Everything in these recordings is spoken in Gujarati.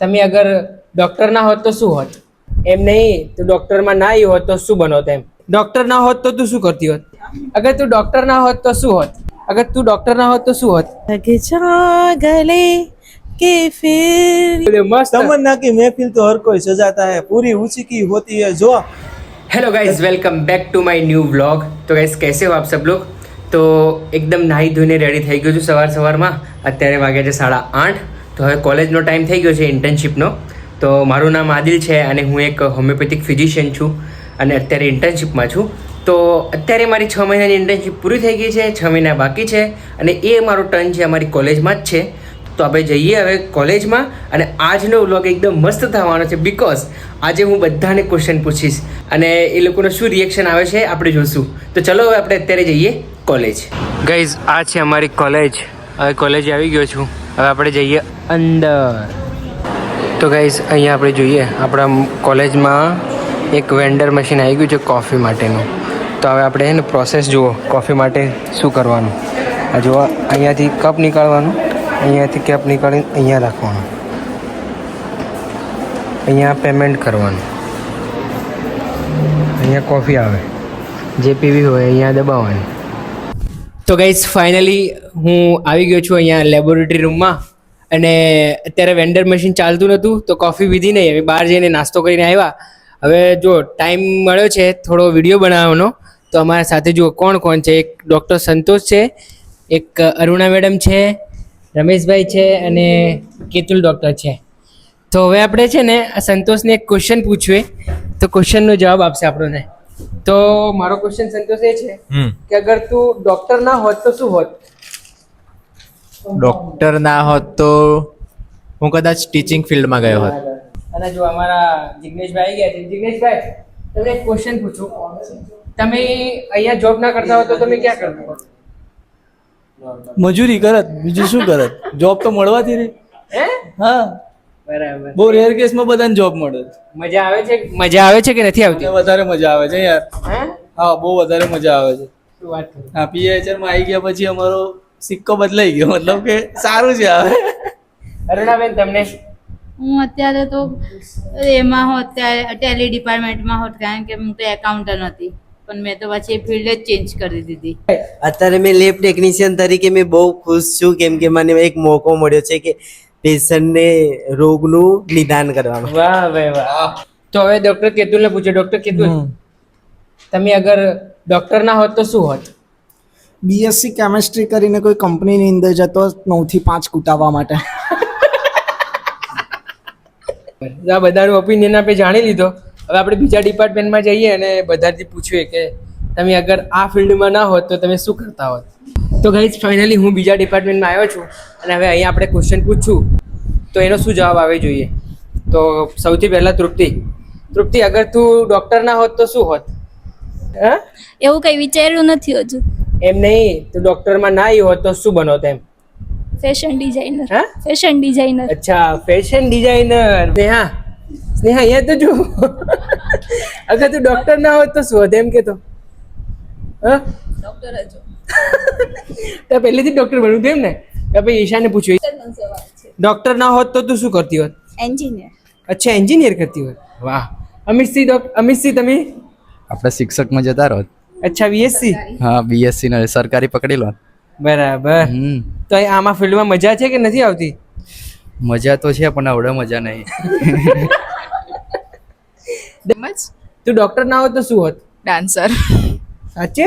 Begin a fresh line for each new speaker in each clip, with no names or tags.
તમે અગર ડોક્ટર ના હોત તો શું હોત? એમ નહીં, તું ડોક્ટરમાં ના આવી હોત તો શું બનોત? એમ ડોક્ટર ના હોત તો તું શું કરતી હોત? અગર તું ડોક્ટર ના હોત તો શું હોત? અગર તું ડોક્ટર ના હોત તો શું હોત?
गले के फिर
મસ્ત.
तमन्ना की महफिल तो हर कोई सजाता है, पूरी उसी की होती है जो।
Hello guys, welcome back to my new vlog. तो गाइज कैसे हो आप सब लोग? તો એકદમ નાહી ધોઈને રેડી થઈ ગયો છું સવારમાં. અત્યારે વાગ્યા છે 8:30. તો હવે કોલેજનો ટાઈમ થઈ ગયો છે ઇન્ટર્નશિપનો. તો મારું નામ આદિલ છે અને હું એક હોમિયોપેથિક ફિઝિશિયન છું અને અત્યારે ઇન્ટર્નશિપમાં છું. તો અત્યારે મારી 6 મહિનાની ઇન્ટર્નશિપ પૂરી થઈ ગઈ છે, 6 મહિના બાકી છે અને એ મારો ટર્ન છે અમારી કોલેજમાં જ છે. તો આપણે જઈએ હવે કોલેજમાં અને આજનો વ્લોગ એકદમ મસ્ત થવાનો છે બિકોઝ આજે હું બધાને ક્વેશ્ચન પૂછીશ અને એ લોકોનો શું રિએક્શન આવે છે આપણે જોશું. તો ચલો હવે આપણે અત્યારે જઈએ કોલેજ. ગાઈઝ આ છે અમારી કોલેજ. હવે કોલેજ આવી ગયો છું, હવે આપણે જઈએ અંદર. તો ગાઈઝ અહીંયા આપણે જોઈએ આપણા કોલેજમાં એક વેન્ડર મશીન આવી ગયું છે કોફી માટેનું. તો હવે આપણે એને પ્રોસેસ જુઓ કોફી માટે શું કરવાનું. આ જુઓ, અહીંયાથી કપ નીકાળવાનું, અહીંયાથી કપ નીકાળીને અહીંયા રાખવાનું, અહીંયા પેમેન્ટ કરવાનું, અહીંયા કોફી આવે, જે પીવી હોય અહીંયા દબાવવાની. તો ગાઈઝ ફાઇનલી હું આવી ગયો છું અહીંયા લેબોરેટરી રૂમમાં અને અત્યારે વેન્ડર મશીન ચાલતું નહોતું તો કોફી પીધી નહીં. હવે બહાર જઈને નાસ્તો કરીને આવ્યા. હવે જો ટાઈમ મળ્યો છે થોડો વિડીયો બનાવવાનો, તો અમારા સાથે જુઓ કોણ કોણ છે. એક ડૉક્ટર સંતોષ છે, એક અરુણા મેડમ છે, રમેશભાઈ છે અને કેતુલ ડૉક્ટર છે. તો હવે આપણે છે ને આ સંતોષને એક ક્વેશ્ચન પૂછીએ તો ક્વેશ્ચનનો જવાબ આપશે આપણને. તો મારો ક્વેશ્ચન સંતોષ એ છે કે અગર તું ડૉક્ટર ના હોત તો શું હોત?
ડૉક્ટર ના હોત તો હું કદાચ ટીચિંગ ફિલ્ડમાં ગયો હોત.
અને જો અમારા જિગ્નેશભાઈ ગયા છે. જિગ્નેશભાઈ, તમને એક ક્વેશ્ચન પૂછું. તમે અહીંયા જોબ ના કરતા હો તો તમે ક્યાં કરતા હો?
મજૂરી કરત, બીજું શું કરત? જોબ તો મળવાથી રહી.
હે?
હા,
બરાબર.
બહુ રેર કેસમાં બધાને જોબ મળે.
મજા આવે છે? મજા આવે છે કે નથી આવતી?
મને વધારે મજા આવે છે યાર.
હે?
હા, બહુ વધારે મજા આવે છે.
શું વાત કરું?
હા, PHR માં આવી ગયા પછી અમારો સિક્કો બદલાઈ ગયો, મતલબ કે સારું છે હવે.
અરુણાબેન તમને?
હું અત્યારે તો એમાં હોત, ત્યારે ટેલી ડિપાર્ટમેન્ટમાં હોત, કારણ કે હું તો એકાઉન્ટન્ટ હતી, પણ મેં તો પછી એ ફિલ્ડ જ ચેન્જ કરી દીધી.
અત્યારે મેં લેબ ટેકનિશિયન તરીકે મેં બહુ ખુશ છું, કેમ કે મને એક મોકો મળ્યો છે કે પેશન્ટને રોગનું નિદાન કરવાનું.
વાહ ભાઈ વાહ. તો હવે ડોક્ટર કેતુલને પૂછો. ડોક્ટર કેતુલ, તમે અગર ડોક્ટર ના હોત તો શું હોત?
BSc કેમેસ્ટ્રી કરીને કોઈ કંપનીની અંદર જતો 9 થી 5 કૂટાવવા માટે.
આ બધાનું ઓપિનિયન આપણે જાણી લીધો. હવે આપણે બીજા ડિપાર્ટમેન્ટમાં જઈએ અને બધાથી પૂછીએ કે તમે અગર આ ફિલ્ડમાં ના હોત તો તમે શું કરતા હોત. તો ગાઈઝ ફાઇનલી હું બીજા ડિપાર્ટમેન્ટમાં આવ્યો છું અને હવે અહીંયા આપણે ક્વેશ્ચન પૂછશું તો એનો શું જવાબ આવે જોઈએ. તો સૌથી પહેલાં તૃપ્તિ, અગર તું ડૉક્ટર ના હોત તો શું હોત? હા,
એવું કઈ વિચાર્યું નથી હજુ.
એમ નહીં, તું ડૉક્ટરમાં ના આવી હોત તો શું બનોત? એમ
ફેશન ડિઝાઇનર.
હા,
ફેશન ડિઝાઇનર.
અચ્છા, ફેશન ડિઝાઇનર. સ્નેહા અહીંયા તો જો, અગર તું ડૉક્ટર ના હોત તો શું હોત એમ કે? તો હા,
ડોક્ટર જ
તો પહેલેથી ડૉક્ટર બનવું હતું એમ ને? કે ભાઈ ઈશાને પૂછ્યું, ડૉક્ટર ના હોત તો તું શું કરતી હોત?
એન્જિનિયર.
અચ્છા, એન્જિનિયર કરતી હોત. વાહ. અમિતસિંહ તમે?
આપણે શિક્ષકમાં જતા રહો.
અચ્છા, BSc.
હા, BSc ને સરકારી પકડી લો.
બરાબર. તો આમાં ફિલ્ડમાં મજા છે કે નથી આવતી?
મજા તો છે પણ આવડે મજા નહીં.
તું ડૉક્ટર ના હોત તો શું હોત?
ડાન્સર.
સાચે?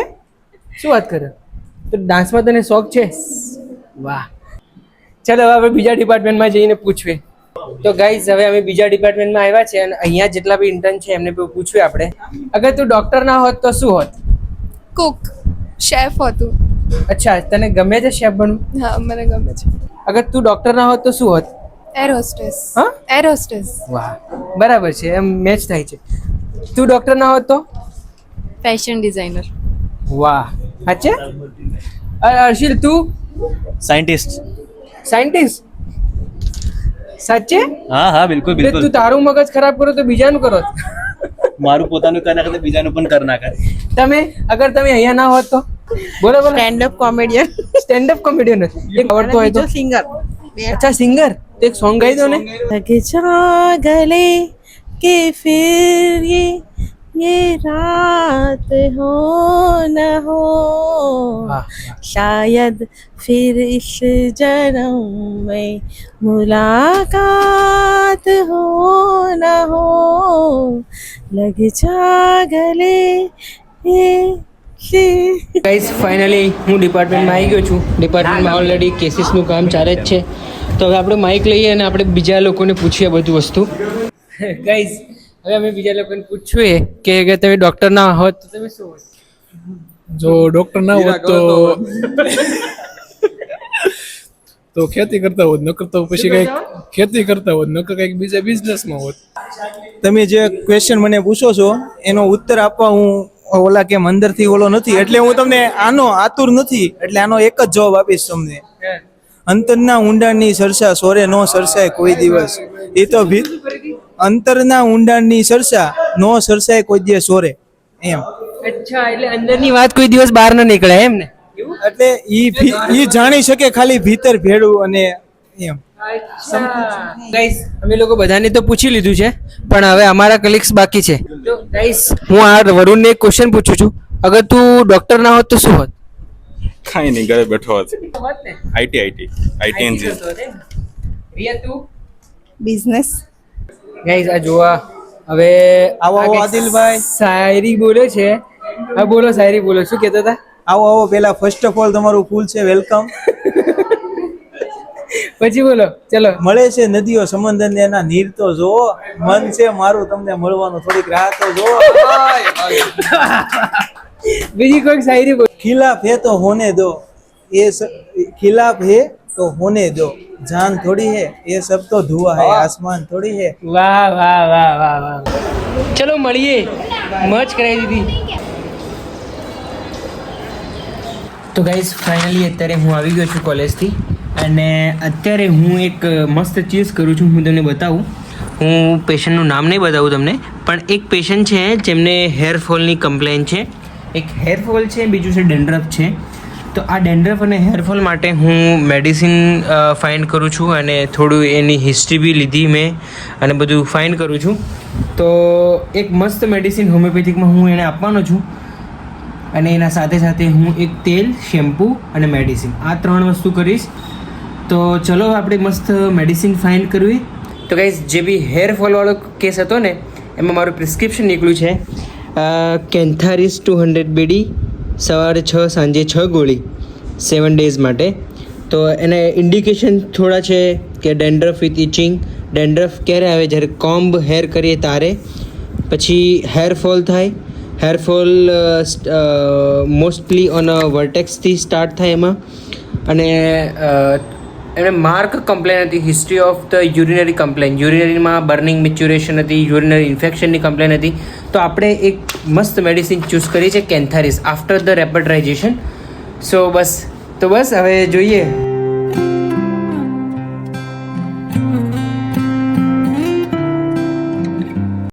શું વાત કરે? તો ડાન્સમાં તને શોખ છે? વાહ. ચાલો હવે બીજા ડિપાર્ટમેન્ટમાં જઈને પૂછીએ. તો ગાઈઝ હવે અમે બીજા ડિપાર્ટમેન્ટમાં આવ્યા છે અને અહીંયા જેટલા બી ઇન્ટર્ન છે એમને પૂછ્યું આપણે, અગર તું ડૉક્ટર ના હોત તો શું હોત?
કુક. શેફ હતું.
અચ્છા, તને ગમે છે શેફ બનવું?
હા, મને ગમે છે.
અગર તું ડૉક્ટર ના હોત તો શું હોત?
Air hostess.
હા,
એર હોસ્ટેસ.
વાહ, બરાબર છે, એમ મેચ થાય છે. તું ડૉક્ટર ના હોત તો?
Fashion designer.
વાહ, સાચે? હર્ષિલ તું?
સાયન્ટિસ્ટ.
સાયન્ટિસ્ટ? સાચે?
હા હા, બિલકુલ
એટલે તું તારું મગજ ખરાબ કરો તો બીજાનું કરો.
મારું પોતાનું કરી નાખે બીજાનું પણ કરી નાખે.
તમે અગર તમે અહીંયા ના હોત તો? બોલો બોલો.
Stand up comedian.
Stand up comedian આવડતો હોય તો?
સિંગર.
અચ્છા, સિંગર. तो एक सॉन्ग गाई दो ने
लग जा गले के फिर ये रात हो न हो शायद फिर इस जन्म में मुलाकात हो न हो लग जा गले
ગાઈસ ફાઇનલી હું ડિપાર્ટમેન્ટમાં આવી ગયો છું. ડિપાર્ટમેન્ટમાં ઓલરેડી કેસીસનું કામ ચાલે જ છે. તો હવે આપણે માઇક લઈએ અને આપણે બીજા લોકોને પૂછીએ બધું વસ્તુ. ગાઈસ હવે અમે બીજા લોકોને પૂછીએ કે તમે ડૉક્ટર ના હોત તો તમે શું હોત?
જો ડોક્ટર ના હોત તો ખેતી કરતા હોત, નકર તો પછી કઈક ખેતી કરતા હોત, નકર કઈક બીજા બિઝનેસમાં હોત.
તમે જે ક્વેશ્ચન મને પૂછો છો એનો ઉત્તર આપવા હું ઓલા કેમ અંદરથી ઓલો નથી, એટલે હું તમને આનો આતુર નથી, એટલે આનો એક જ જવાબ આપીશ તમને. અંતરના ઊંડાણની ચર્ચા સોરે નો સરસાય કોઈ દિવસ. એ તો અંતરના ઊંડાણની ચર્ચા નો સરસાય કોઈ દિવસ સોરે એમ.
અચ્છા, એટલે અંદરની વાત કોઈ દિવસ બહાર ન નીકળે એમ ને?
એટલે ઈ જાણી શકે ખાલી ભીતર ભેડું અને એમ.
ગાઈસ અમે લોકો બધાને તો પૂછી લીધું છે, પણ હવે અમારા કલીગ્સ બાકી છે. તો ગાઈસ હું આ વરુણને એક ક્વેશ્ચન પૂછું છું. અગર તું ડોક્ટર ના હોત તો શું હોત?
કાંઈ નહીં, ઘરે બેઠો હતો. IT engine.
રિયા તું?
બિઝનેસ.
ગાઈસ આ જોવા હવે
આવો આદિલભાઈ.
શાયરી બોલે છે. હા બોલો, શાયરી બોલો. શું કહેતા હતા?
આવો આવો, પેલા ફર્સ્ટ ઓફ ઓલ તમારું ફૂલ છે વેલકમ.
પછી બોલો, ચલો.
મળે છે નદીઓ સમંદર ને એના નીર તો જો, મન છે મારું તમને મળવાનું, થોડીક રાહ તો જો.
બીજી કોઈ શાયરી બોલો.
खिलाफ है तो होने दो, ये खिलाफ है तो होने दो, जान थोड़ी है ये सब तो धुआं है, आसमान थोड़ी है.
વાહ વાહ વાહ વાહ વાહ. ચલો મળીએ. મચ કરાવી દીધી. તો ગાઈઝ ફાઇનલી અત્યારે હું આવી ગયો છું કોલેજથી, અને અત્યારે હું એક મસ્ત ચીઝ કરું છું. હું તમને બતાવું. હું પેશન્ટનું નામ નહીં બતાવું તમને, પણ એક પેશન્ટ છે જેમને હેરફોલની કમ્પ્લેન છે. એક હેરફોલ છે, બીજું છે ડેન્ડ્રફ છે. તો આ ડેન્ડ્રફ અને હેરફોલ માટે હું મેડિસિન ફાઇન્ડ કરું છું, અને થોડું એની હિસ્ટ્રી બી લીધી મેં અને બધું ફાઇન્ડ કરું છું. તો એક મસ્ત મેડિસિન હોમિયોપેથિકમાં હું એને આપવાનો છું, અને એના સાથે સાથે હું એક તેલ, શેમ્પૂ અને મેડિસિન, આ 3 વસ્તુ કરીશ. તો ચલો આપણે મસ્ત મેડિસિન ફાઇન્ડ કરવી. તો ગાઈઝ જે બી હેરફોલવાળો કેસ હતો ને, એમાં મારું પ્રિસ્ક્રિપ્શન નીકળ્યું છે કેન્થારીસ 200 બીડી, સવારે 6 સાંજે 6 ગોળી 7 ડેઝ માટે. તો એને ઇન્ડિકેશન થોડા છે કે ડેન્ડ્રફ વિથ ઇચિંગ. ડેન્ડ્રફ ક્યારે આવે? જ્યારે કોમ્બ હેર કરીએ તારે. પછી હેરફોલ થાય. હેરફોલ મોસ્ટલી ઓન વર્ટેક્સથી સ્ટાર્ટ થાય એમાં. અને એને માર્ક કમ્પ્લેન હતી, history of the urinary complain. યુરિનરીમાં બર્નિંગ, મિચ્યુરેશન હતી, યુરિનરી ઇન્ફેક્શનની કમ્પ્લેન હતી. તો આપણે એક મસ્ત મેડિસિન ચૂઝ કરી છે કેન્થારીસ આફ્ટર ધ રેપર્ટરાઇઝેશન. સો બસ હવે જોઈએ